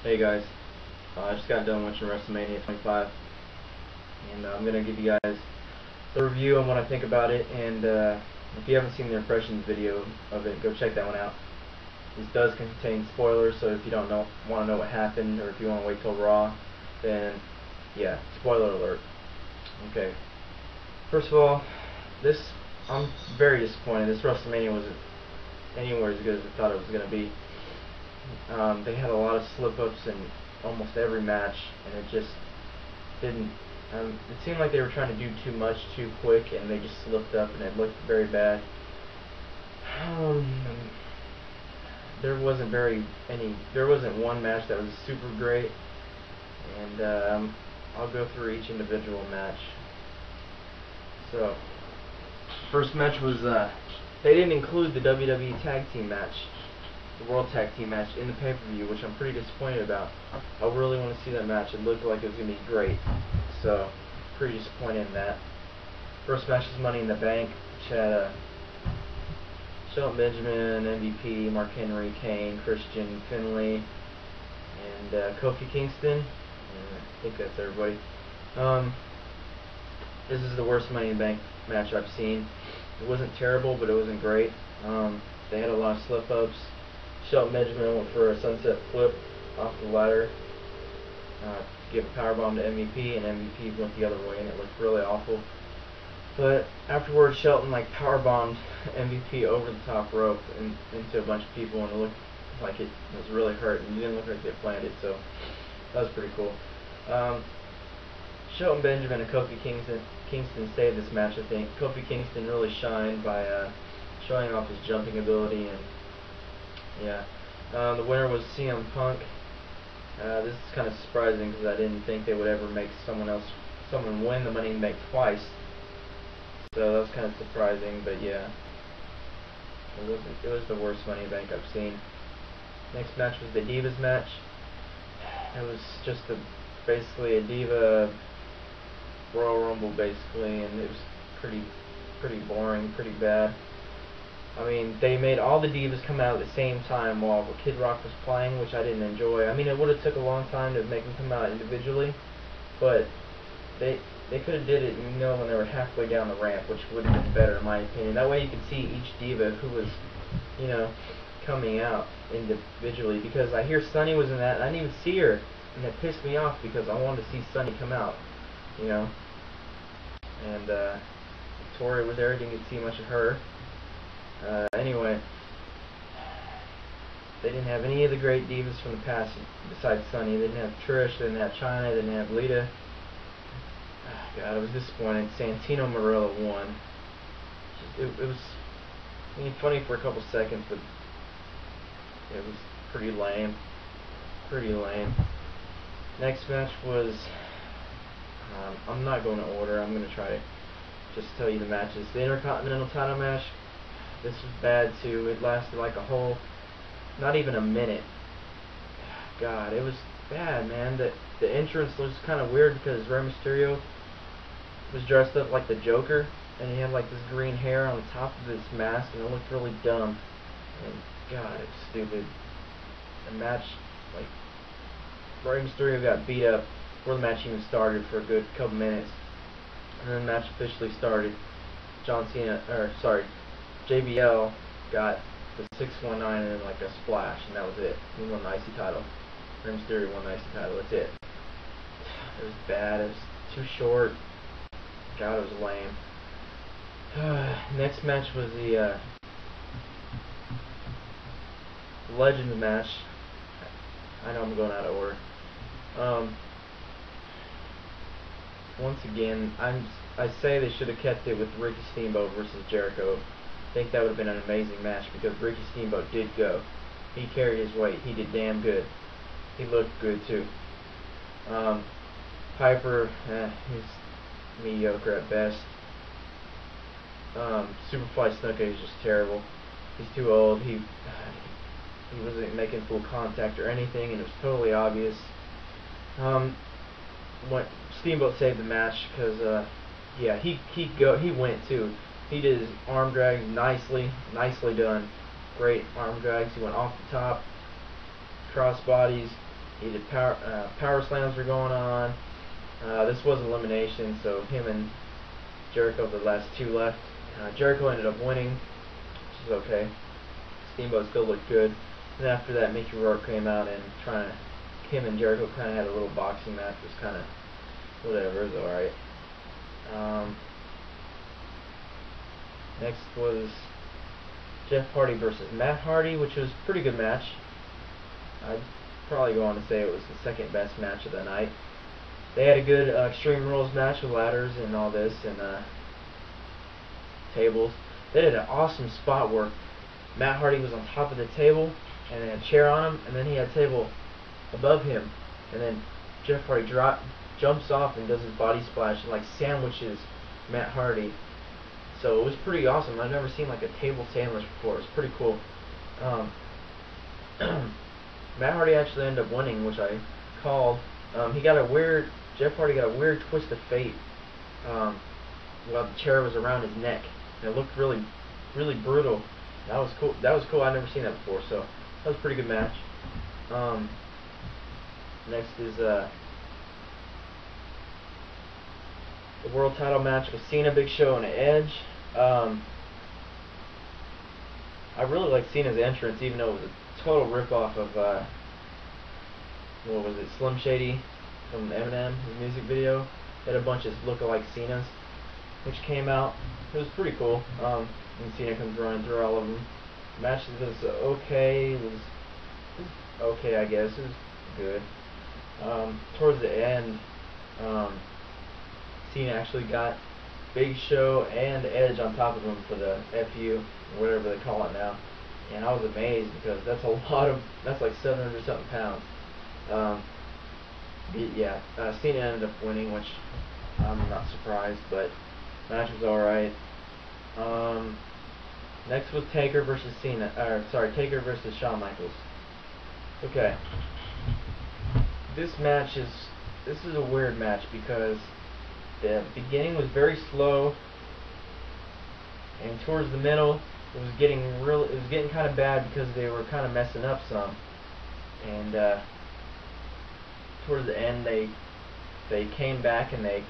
Hey guys, I just got done watching Wrestlemania 25, and I'm gonna give you guys a review on what I think about it. And if you haven't seen the impressions video of it, go check that one out. This does contain spoilers, so if you don't want to know what happened, or if you want to wait till Raw, then yeah, spoiler alert. Okay. First of all, I'm very disappointed. This Wrestlemania wasn't anywhere as good as I thought it was gonna be. They had a lot of slip-ups in almost every match, and it just didn't. It seemed like they were trying to do too much too quick, and they just slipped up, and it looked very bad. There wasn't one match that was super great, and I'll go through each individual match. So, first match was they didn't include the WWE Tag Team match, the World Tag Team match, in the pay-per-view, which I'm pretty disappointed about. I really want to see that match. It looked like it was going to be great, so pretty disappointed in that. First match was Money in the Bank, which had Shelton Benjamin, MVP, Mark Henry, Kane, Christian, Finlay, and Kofi Kingston. I think that's everybody. This is the worst Money in the Bank match I've seen. It wasn't terrible, but it wasn't great. They had a lot of slip-ups. Shelton Benjamin went for a sunset flip off the ladder to give a powerbomb to MVP, and MVP went the other way, and it looked really awful. But afterwards, Shelton powerbombed MVP over the top rope and into a bunch of people, and it looked like it was really hurt, and it didn't look like it planned it, so that was pretty cool. Shelton Benjamin and Kofi Kingston saved this match, I think. Kofi Kingston really shined by showing off his jumping ability, and yeah. The winner was CM Punk. This is kind of surprising because I didn't think they would ever make someone win the Money in the Bank twice. So that was kind of surprising, but yeah. It was the worst Money in the Bank I've seen. Next match was the Divas match. It was just basically a Diva Royal Rumble, basically, and it was pretty boring, pretty bad. I mean, they made all the Divas come out at the same time while Kid Rock was playing, which I didn't enjoy. I mean, it would have took a long time to make them come out individually, but they could have did it, when they were halfway down the ramp, which would have been better in my opinion. That way you could see each Diva who was, coming out individually. Because I hear Sunny was in that, and I didn't even see her, and that pissed me off because I wanted to see Sunny come out, And Victoria was there, didn't get to see much of her. Anyway, they didn't have any of the great Divas from the past besides Sunny. They didn't have Trish, they didn't have Chyna, they didn't have Lita. God, I was disappointed. Santino Marella won. It was funny for a couple seconds, but it was pretty lame. Pretty lame. Next match was, I'm not going to order, I'm going to try to just tell you the matches. The Intercontinental title match, this was bad too. It lasted like a whole, not even a minute. God, it was bad, man. The entrance was kind of weird because Rey Mysterio was dressed up like the Joker, and he had this green hair on the top of his mask, and it looked really dumb. And God, it was stupid. The match, Rey Mysterio got beat up before the match even started for a good couple minutes, and then the match officially started. JBL got the 619 and then a splash, and that was it. He won the IC title. Rey Mysterio won the IC title. That's it. It was bad. It was too short. God, it was lame. Next match was the Legends match. I know I'm going out of order. Once again, I say they should have kept it with Ricky Steamboat versus Jericho. I think that would have been an amazing match because Ricky Steamboat did go. He carried his weight. He did damn good. He looked good too. Piper, he's mediocre at best. Superfly Snuka is just terrible. He's too old. He wasn't making full contact or anything, and it was totally obvious. Steamboat saved the match because yeah, he went too. He did his arm drags nicely done. Great arm drags. He went off the top, cross bodies, He did power slams were going on. This was elimination, so him and Jericho, the last two left. Jericho ended up winning, which is okay. Steamboat still looked good. And after that, Mickey Rourke came out and him and Jericho kind of had a little boxing match. It was kind of whatever, it was alright. Next was Jeff Hardy versus Matt Hardy, which was a pretty good match. I'd probably go on to say it was the second best match of the night. They had a good Extreme Rules match with ladders and all this and tables. They did an awesome spot where Matt Hardy was on top of the table and they had a chair on him, and then he had a table above him, and then Jeff Hardy jumps off and does his body splash and like sandwiches Matt Hardy. So it was pretty awesome. I've never seen like a table sandwich before. It was pretty cool. Matt Hardy actually ended up winning, which I called. Jeff Hardy got a weird twist of fate while the chair was around his neck. And it looked really, really brutal. That was cool. I'd never seen that before, so that was a pretty good match. Next is the world title match with Cena, Big Show, and Edge. I really liked Cena's entrance, even though it was a total ripoff of what was it, Slim Shady from Eminem, his music video. They had a bunch of look-alike Cenas, which came out. It was pretty cool. And Cena comes running through all of them. The match was okay. It was okay, I guess. It was good. Towards the end, Cena actually got Big Show and Edge on top of him for the FU, or whatever they call it now. And I was amazed because that's like 700 something pounds. Cena ended up winning, which I'm not surprised, but the match was alright. Next was Taker versus Taker versus Shawn Michaels. Okay. This is a weird match because the beginning was very slow, and towards the middle it was getting kind of bad because they were kind of messing up some, and towards the end they came back and they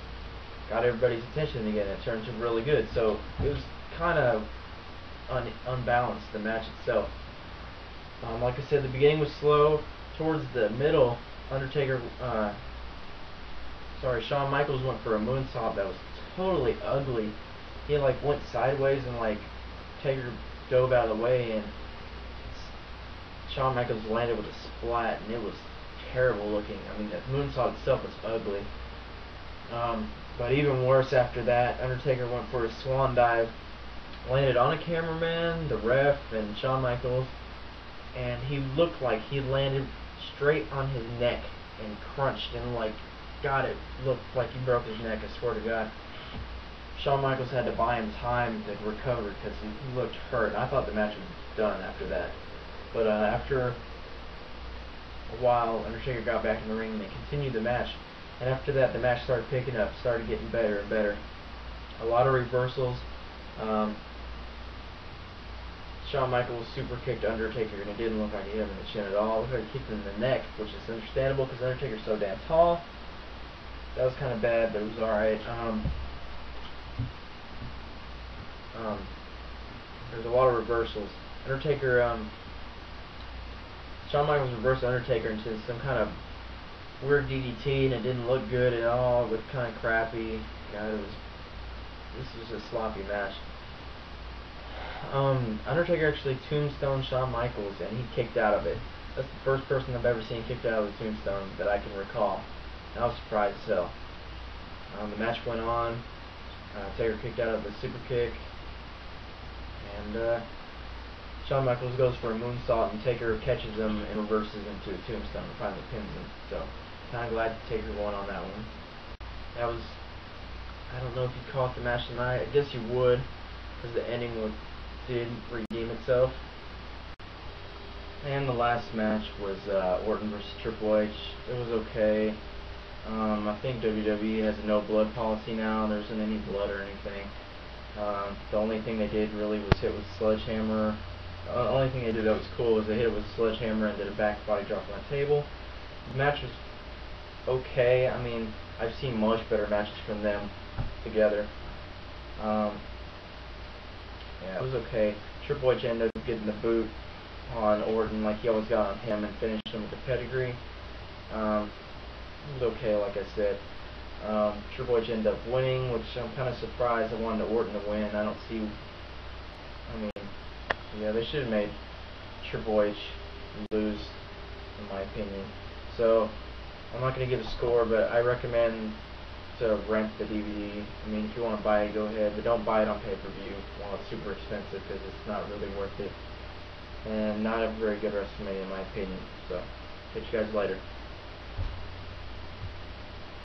got everybody's attention again. It turned to really good, so it was kind of unbalanced, the match itself. Like I said, the beginning was slow. Towards the middle, Shawn Michaels went for a moonsault that was totally ugly. He like went sideways and like Taker dove out of the way, and Shawn Michaels landed with a splat, and it was terrible looking. I mean, the moonsault itself was ugly. But even worse after that, Undertaker went for a swan dive, landed on a cameraman, the ref, and Shawn Michaels, and he looked like he landed straight on his neck and crunched, and like, God, it looked like he broke his neck, I swear to God. Shawn Michaels had to buy him time to recover because he looked hurt. I thought the match was done after that. But after a while, Undertaker got back in the ring and they continued the match. And after that, the match started picking up, started getting better and better. A lot of reversals. Shawn Michaels super kicked Undertaker, and it didn't look like he hit him in the chin at all. It looked like he kicked him in the neck, which is understandable because Undertaker's so damn tall. That was kind of bad, but it was alright. There's a lot of reversals. Shawn Michaels reversed Undertaker into some kind of weird DDT, and it didn't look good at all. It looked kind of crappy. God, this was a sloppy match. Undertaker actually tombstoned Shawn Michaels, and he kicked out of it. That's the first person I've ever seen kicked out of the tombstone that I can recall. And I was surprised as hell. The match went on. Taker kicked out of the super kick, and Shawn Michaels goes for a moonsault, and Taker catches him and reverses into a tombstone and finally pins him. So, kind of glad Taker won on that one. That was, I don't know if you'd call it the match of the night. I guess you would, because the ending did redeem itself. And the last match was Orton versus Triple H. It was okay. I think WWE has a no blood policy now. There isn't any blood or anything. The only thing they did really was hit with a sledgehammer. The only thing they did that was cool was they hit it with a sledgehammer and did a back body drop on the table. The match was okay. I mean, I've seen much better matches from them together. Yeah, it was okay. Triple H ended up getting the boot on Orton like he always got on him and finished him with the pedigree. It was okay, like I said. Triple H ended up winning, which I'm kind of surprised. I wanted Orton to win. I don't see... I mean, yeah, they should have made Triple H lose, in my opinion. So, I'm not going to give a score, but I recommend to rent the DVD. I mean, if you want to buy it, go ahead, but don't buy it on pay-per-view. Well, it's super expensive because it's not really worth it. And not a very good WrestleMania, in my opinion. So, catch you guys later.